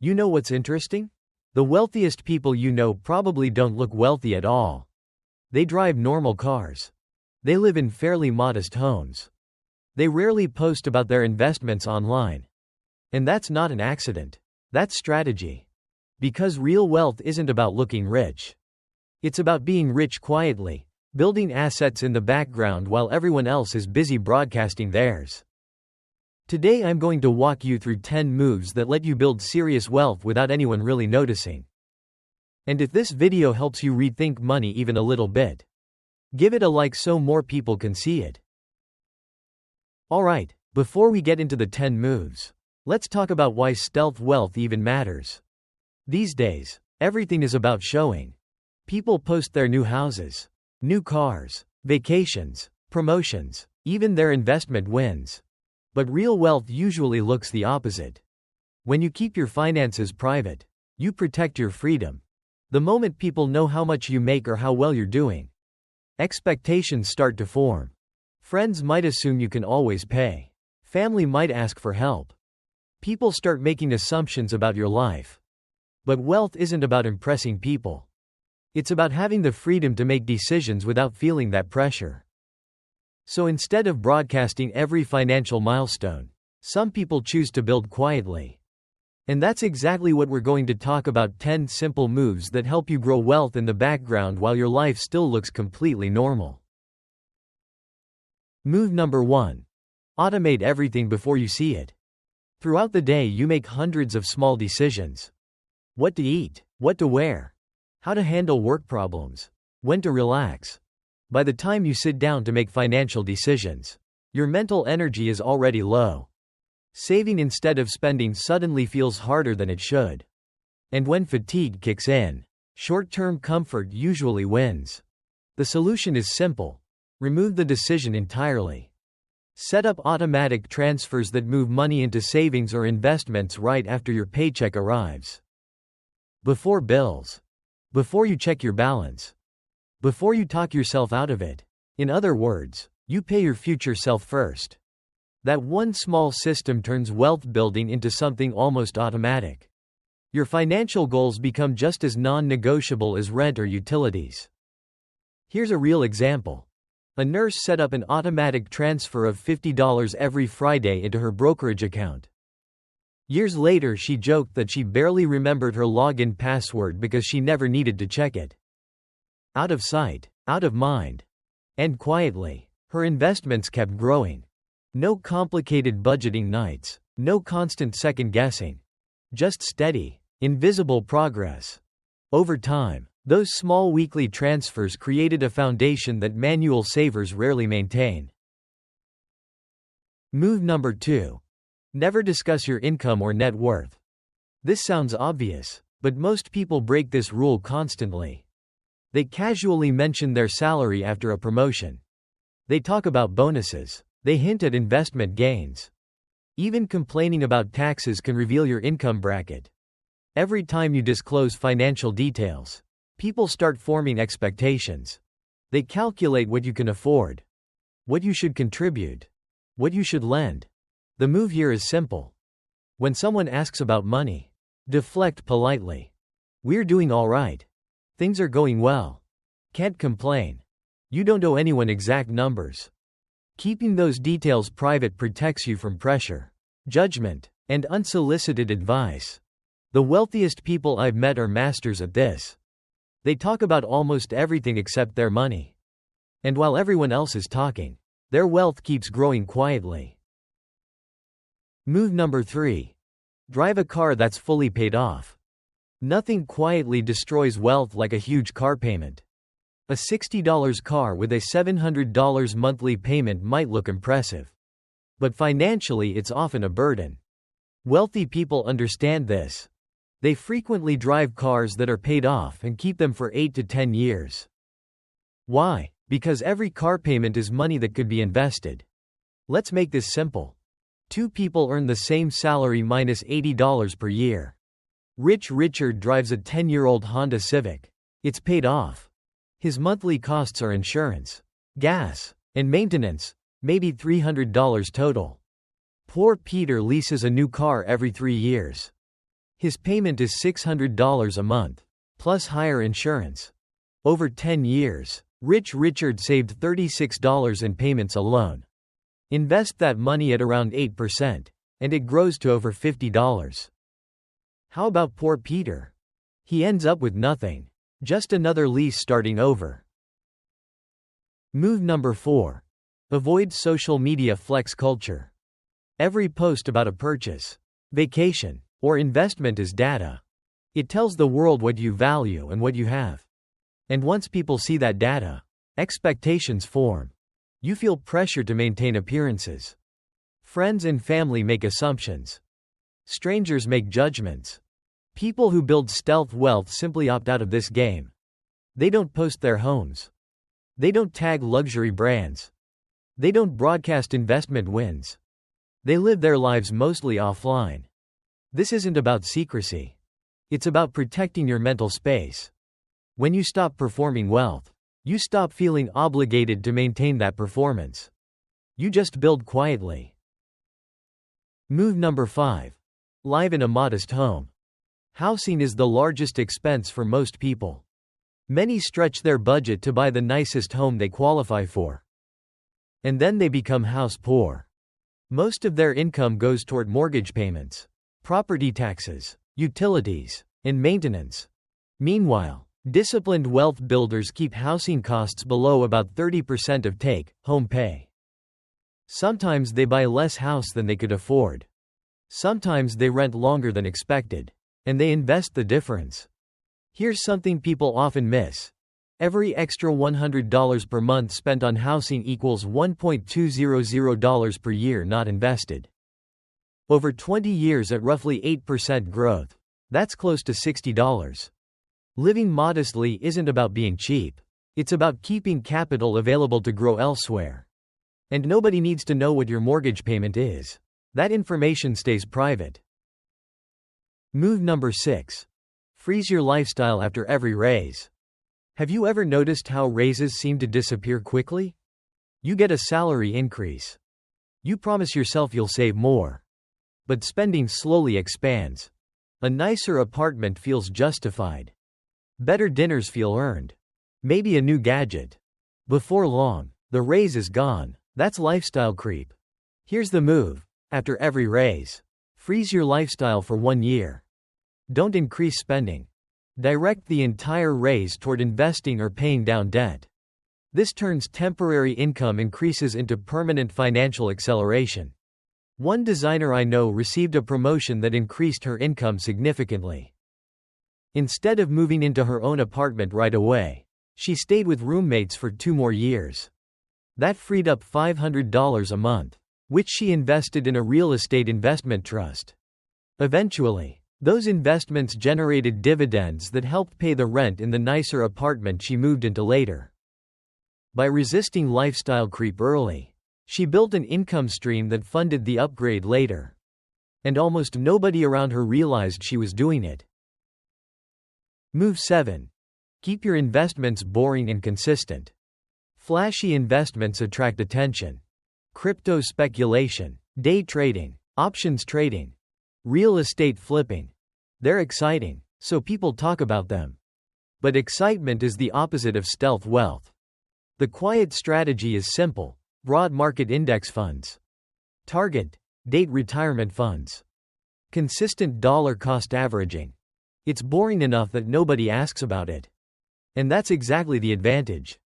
You know what's interesting? The wealthiest people you know probably don't look wealthy at all. They drive normal cars. They live in fairly modest homes. They rarely post about their investments online. And that's not an accident. That's strategy. Because real wealth isn't about looking rich. It's about being rich quietly, building assets in the background while everyone else is busy broadcasting theirs. Today I'm going to walk you through 10 moves that let you build serious wealth without anyone really noticing. And if this video helps you rethink money even a little bit, give it a like so more people can see it. Alright, before we get into the 10 moves, let's talk about why stealth wealth even matters. These days, everything is about showing. People post their new houses, new cars, vacations, promotions, even their investment wins. But real wealth usually looks the opposite. When you keep your finances private, you protect your freedom. The moment people know how much you make or how well you're doing, expectations start to form. Friends might assume you can always pay. Family might ask for help. People start making assumptions about your life. But wealth isn't about impressing people. It's about having the freedom to make decisions without feeling that pressure. So instead of broadcasting every financial milestone, some people choose to build quietly. And that's exactly what we're going to talk about: 10 simple moves that help you grow wealth in the background while your life still looks completely normal. Move number 1. Automate everything before you see it. Throughout the day you make hundreds of small decisions. What to eat, what to wear, how to handle work problems, when to relax. By the time you sit down to make financial decisions, your mental energy is already low. Saving instead of spending suddenly feels harder than it should. And when fatigue kicks in, short-term comfort usually wins. The solution is simple. Remove the decision entirely. Set up automatic transfers that move money into savings or investments right after your paycheck arrives. Before bills. Before you check your balance. Before you talk yourself out of it. In other words, you pay your future self first. That one small system turns wealth building into something almost automatic. Your financial goals become just as non-negotiable as rent or utilities. Here's a real example. A nurse set up an automatic transfer of $50 every Friday into her brokerage account. Years later she joked that she barely remembered her login password because she never needed to check it. Out of sight, out of mind. And quietly, her investments kept growing. No complicated budgeting nights, no constant second-guessing. Just steady, invisible progress. Over time, those small weekly transfers created a foundation that manual savers rarely maintain. Move number 2. Never discuss your income or net worth. This sounds obvious, but most people break this rule constantly. They casually mention their salary after a promotion. They talk about bonuses. They hint at investment gains. Even complaining about taxes can reveal your income bracket. Every time you disclose financial details, people start forming expectations. They calculate what you can afford, what you should contribute, what you should lend. The move here is simple. When someone asks about money, deflect politely. We're doing all right. Things are going well. Can't complain. You don't owe anyone exact numbers. Keeping those details private protects you from pressure, judgment, and unsolicited advice. The wealthiest people I've met are masters at this. They talk about almost everything except their money. And while everyone else is talking, their wealth keeps growing quietly. Move number 3. Drive a car that's fully paid off. Nothing quietly destroys wealth like a huge car payment. A $60 car with a $700 monthly payment might look impressive. But financially it's often a burden. Wealthy people understand this. They frequently drive cars that are paid off and keep them for 8 to 10 years. Why? Because every car payment is money that could be invested. Let's make this simple. 2 people earn the same salary minus $80 per year. Rich Richard drives a 10-year-old Honda Civic. It's paid off. His monthly costs are insurance, gas, and maintenance, maybe $300 total. Poor Peter leases a new car every 3 years. His payment is $600 a month, plus higher insurance. Over 10 years, Rich Richard saved $36 in payments alone. Invest that money at around 8%, and it grows to over $50. How about poor Peter? He ends up with nothing. Just another lease starting over. Move number 4. Avoid social media flex culture. Every post about a purchase, vacation, or investment is data. It tells the world what you value and what you have. And once people see that data, expectations form. You feel pressure to maintain appearances. Friends and family make assumptions. Strangers make judgments. People who build stealth wealth simply opt out of this game. They don't post their homes. They don't tag luxury brands. They don't broadcast investment wins. They live their lives mostly offline. This isn't about secrecy. It's about protecting your mental space. When you stop performing wealth, you stop feeling obligated to maintain that performance. You just build quietly. Move number 5. Live in a modest home. Housing is the largest expense for most people. Many stretch their budget to buy the nicest home they qualify for. And then they become house poor. Most of their income goes toward mortgage payments, property taxes, utilities, and maintenance. Meanwhile, disciplined wealth builders keep housing costs below about 30% of take-home pay. Sometimes they buy less house than they could afford. Sometimes they rent longer than expected. And they invest the difference. Here's something people often miss. Every extra $100 per month spent on housing equals $1.200 per year not invested. Over 20 years at roughly 8% growth. That's close to $60. Living modestly isn't about being cheap. It's about keeping capital available to grow elsewhere. And nobody needs to know what your mortgage payment is. That information stays private. Move number 6. Freeze your lifestyle after every raise. Have you ever noticed how raises seem to disappear quickly? You get a salary increase. You promise yourself you'll save more. But spending slowly expands. A nicer apartment feels justified. Better dinners feel earned. Maybe a new gadget. Before long, the raise is gone. That's lifestyle creep. Here's the move. After every raise, freeze your lifestyle for 1 year. Don't increase spending. Direct the entire raise toward investing or paying down debt. This turns temporary income increases into permanent financial acceleration. One designer I know received a promotion that increased her income significantly. Instead of moving into her own apartment right away, she stayed with roommates for 2 more years. That freed up $500 a month, which she invested in a real estate investment trust. Eventually, those investments generated dividends that helped pay the rent in the nicer apartment she moved into later. By resisting lifestyle creep early, she built an income stream that funded the upgrade later. And almost nobody around her realized she was doing it. Move 7. Keep your investments boring and consistent. Flashy investments attract attention. Crypto speculation, day trading, options trading, real estate flipping. They're exciting, so people talk about them. But excitement is the opposite of stealth wealth. The quiet strategy is simple: broad market index funds, target date retirement funds, consistent dollar cost averaging. It's boring enough that nobody asks about it. And that's exactly the advantage.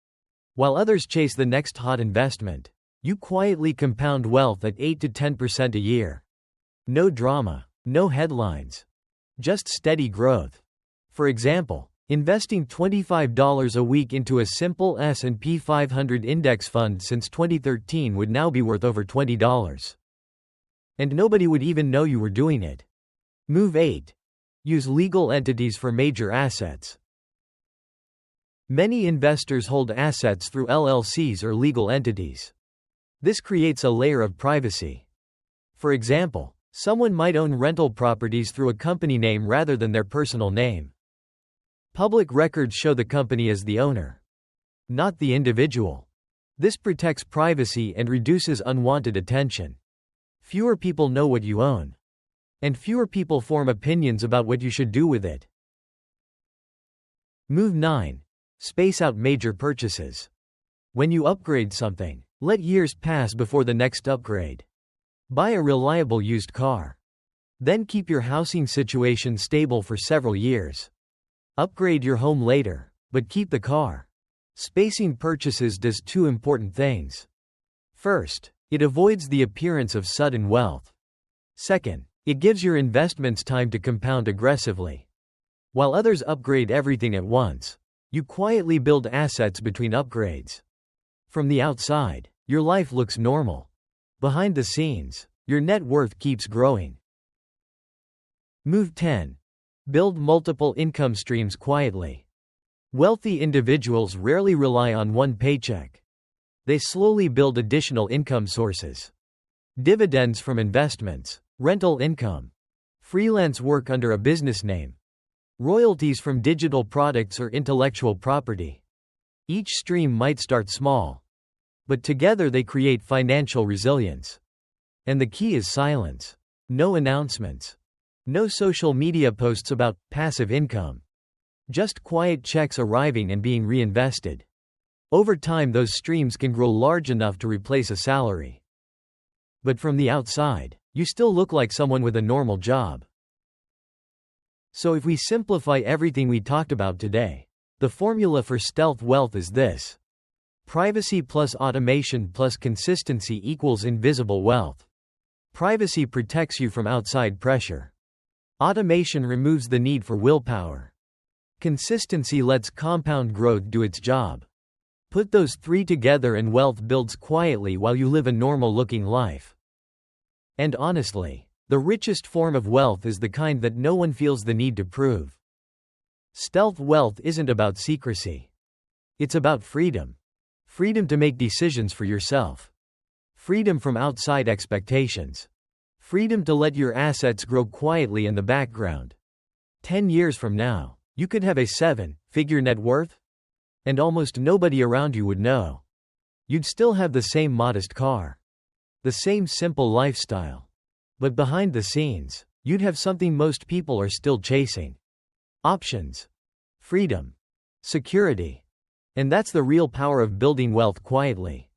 While others chase the next hot investment, you quietly compound wealth at 8 to 10% a year. No drama, no headlines. Just steady growth. For example, investing $25 a week into a simple S&P 500 index fund since 2013 would now be worth over $20. And nobody would even know you were doing it. Move 8. Use legal entities for major assets. Many investors hold assets through LLCs or legal entities. This creates a layer of privacy. For example, someone might own rental properties through a company name rather than their personal name. Public records show the company as the owner, not the individual. This protects privacy and reduces unwanted attention. Fewer people know what you own. And fewer people form opinions about what you should do with it. Move 9. Space out major purchases. When you upgrade something, let years pass before the next upgrade. Buy a reliable used car. Then keep your housing situation stable for several years. Upgrade your home later, but keep the car. Spacing purchases does two important things. First, it avoids the appearance of sudden wealth. Second, it gives your investments time to compound aggressively. While others upgrade everything at once, you quietly build assets between upgrades. From the outside, your life looks normal. Behind the scenes, your net worth keeps growing. Move 10. Build multiple income streams quietly. Wealthy individuals rarely rely on one paycheck. They slowly build additional income sources. Dividends from investments, rental income, freelance work under a business name, royalties from digital products or intellectual property. Each stream might start small, but together they create financial resilience. And the key is silence. No announcements. No social media posts about passive income. Just quiet checks arriving and being reinvested. Over time, those streams can grow large enough to replace a salary. But from the outside, you still look like someone with a normal job. So if we simplify everything we talked about today, the formula for stealth wealth is this: privacy plus automation plus consistency equals invisible wealth. Privacy protects you from outside pressure. Automation removes the need for willpower. Consistency lets compound growth do its job. Put those three together and wealth builds quietly while you live a normal-looking life. And honestly, the richest form of wealth is the kind that no one feels the need to prove. Stealth wealth isn't about secrecy. It's about freedom. Freedom to make decisions for yourself. Freedom from outside expectations. Freedom to let your assets grow quietly in the background. 10 years from now, you could have a 7-figure net worth, and almost nobody around you would know. You'd still have the same modest car. The same simple lifestyle. But behind the scenes, you'd have something most people are still chasing. Options. Freedom. Security. And that's the real power of building wealth quietly.